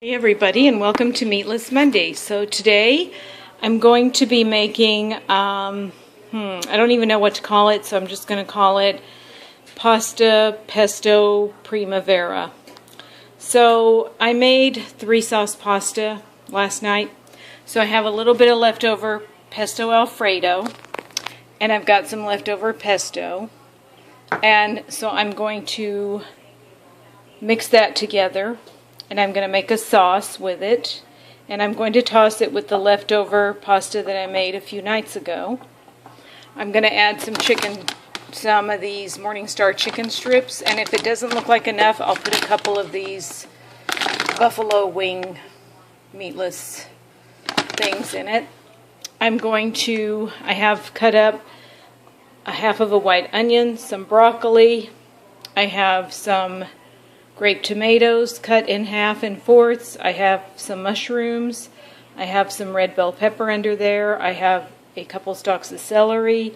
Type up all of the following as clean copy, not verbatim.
Hey everybody, and welcome to Meatless Monday. So today I'm going to be making, I don't even know what to call it, so I'm just going to call it Pasta Pesto Primavera. So I made 3-sauce pasta last night, so I have a little bit of leftover pesto alfredo, and I've got some leftover pesto, and so I'm going to mix that together. And I'm going to make a sauce with it, and I'm going to toss it with the leftover pasta that I made a few nights ago. I'm going to add some of these Morningstar chicken strips, and if it doesn't look like enough, I'll put a couple of these buffalo wing meatless things in it. I have cut up a half of a white onion, some broccoli, I have some grape tomatoes cut in half and fourths. I have some mushrooms. I have some red bell pepper under there. I have a couple stalks of celery.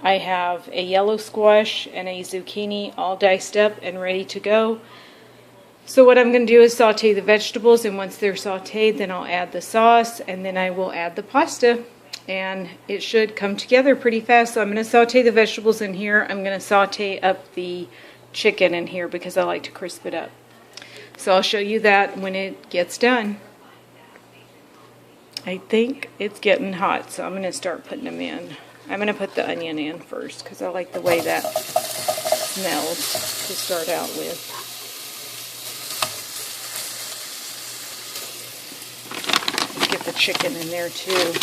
I have a yellow squash and a zucchini all diced up and ready to go. So what I'm going to do is saute the vegetables, and once they're sauteed, then I'll add the sauce, and then I will add the pasta. And it should come together pretty fast. So I'm going to saute the vegetables in here. I'm going to saute up the chicken in here because I like to crisp it up. So I'll show you that when it gets done. I think it's getting hot, so I'm going to start putting them in. I'm going to put the onion in first because I like the way that smells to start out with. Let's get the chicken in there too.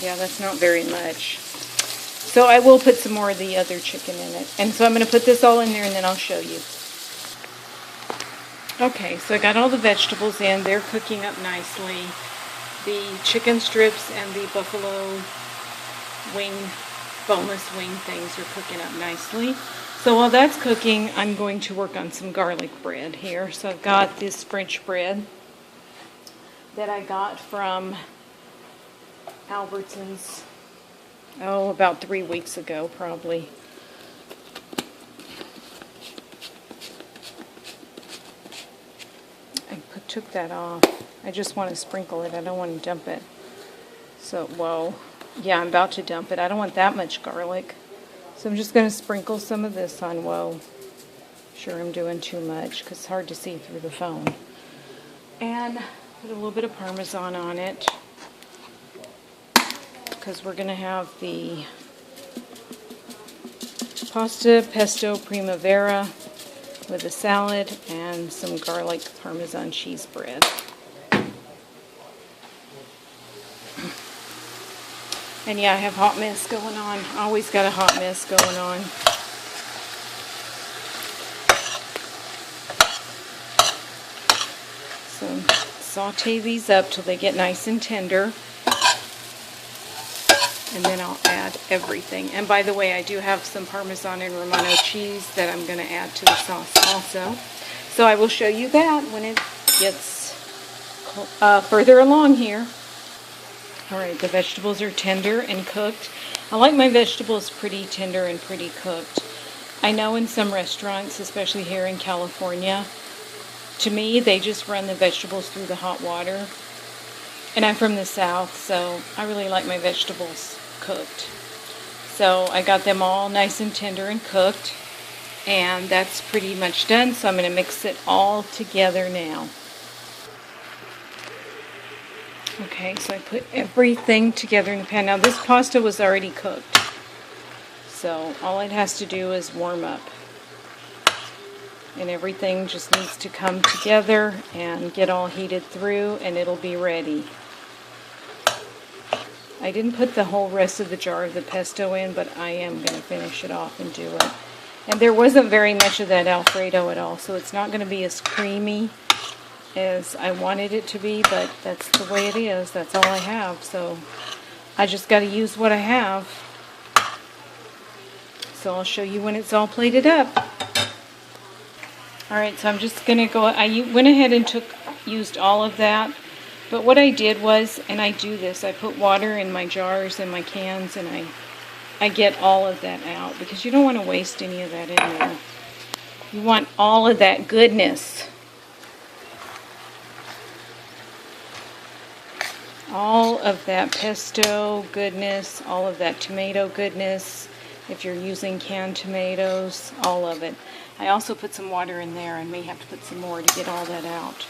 Yeah, that's not very much. So I will put some more of the other chicken in it. And so I'm going to put this all in there and then I'll show you. Okay, so I got all the vegetables in. They're cooking up nicely. The chicken strips and the buffalo wing, boneless wing things are cooking up nicely. So while that's cooking, I'm going to work on some garlic bread here. So I've got this French bread that I got from Albertsons, about 3 weeks ago probably. I took that off. I just want to sprinkle it. I don't want to dump it. So, whoa. Yeah, I'm about to dump it. I don't want that much garlic. So I'm just going to sprinkle some of this on. Whoa. Sure, I'm doing too much because it's hard to see through the phone. And put a little bit of Parmesan on it, because we're going to have the pasta pesto primavera with a salad and some garlic Parmesan cheese bread. And yeah, I have hot mess going on. Always got a hot mess going on. So saute these up till they get nice and tender. And then I'll add everything. And by the way, I do have some Parmesan and Romano cheese that I'm going to add to the sauce also. So I will show you that when it gets further along here. Alright, the vegetables are tender and cooked. I like my vegetables pretty tender and pretty cooked. I know in some restaurants, especially here in California, to me, they just run the vegetables through the hot water. And I'm from the South, so I really like my vegetables cooked. So I got them all nice and tender and cooked, and that's pretty much done. So I'm going to mix it all together now. Okay, so I put everything together in the pan. Now this pasta was already cooked, so all it has to do is warm up. And everything just needs to come together and get all heated through, and it'll be ready. I didn't put the whole rest of the jar of the pesto in, but I am going to finish it off and do it. And there wasn't very much of that Alfredo at all, so it's not going to be as creamy as I wanted it to be, but that's the way it is. That's all I have, so I just got to use what I have. So I'll show you when it's all plated up. Alright, so I'm just going to go, I went ahead and used all of that But what I did was, and I do this, I put water in my jars and my cans, and I get all of that out because you don't want to waste any of that in there. You want all of that goodness. All of that pesto goodness, all of that tomato goodness, if you're using canned tomatoes, all of it. I also put some water in there. I may have to put some more to get all that out.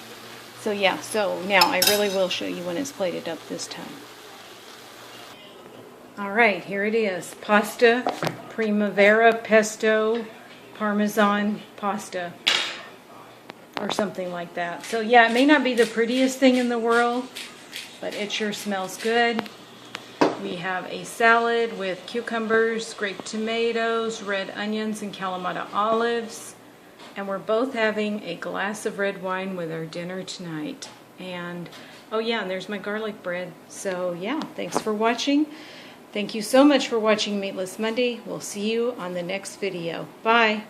So yeah, so now I really will show you when it's plated up this time. Alright, here it is. Pasta, Primavera, Pesto, Parmesan pasta, or something like that. So yeah, it may not be the prettiest thing in the world, but it sure smells good. We have a salad with cucumbers, grape tomatoes, red onions, and Kalamata olives. And we're both having a glass of red wine with our dinner tonight. And, oh yeah, and there's my garlic bread. So yeah, thanks for watching. Thank you so much for watching Meatless Monday. We'll see you on the next video. Bye.